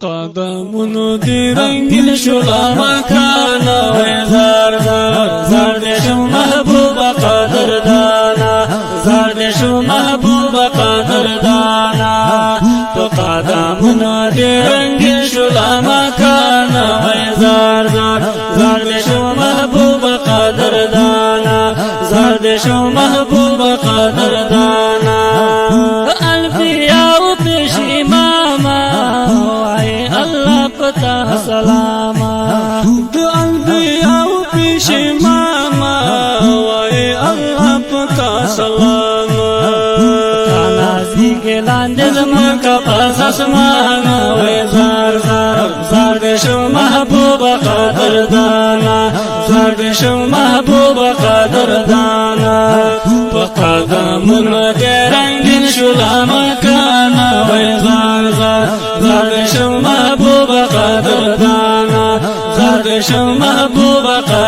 قدمونو دی رنگین شلا مکانا وی زار زار زار دشو محبوبا قدر دانا زار دشو محبوبا قدر دانا تو قدمونو دی رنگین شلا مکانا وی زار زار زار دشو محبوبا قدر دانا زار دشو محبوبا قدر دانا الفیاو پیش اماما پتا سلاما دو انبیاء پیش اماما وای اللہ پتا سلاما نازی کے لاندے زمان کا پاس اسمانا وای زار زار زار دشو محبوب قدر دانا زار دشو محبوب قدر دانا قدمون دے رنگین شلا مکانا وای زار زار زار دشو محبوب قدر دانا زار دشو محبوب قدر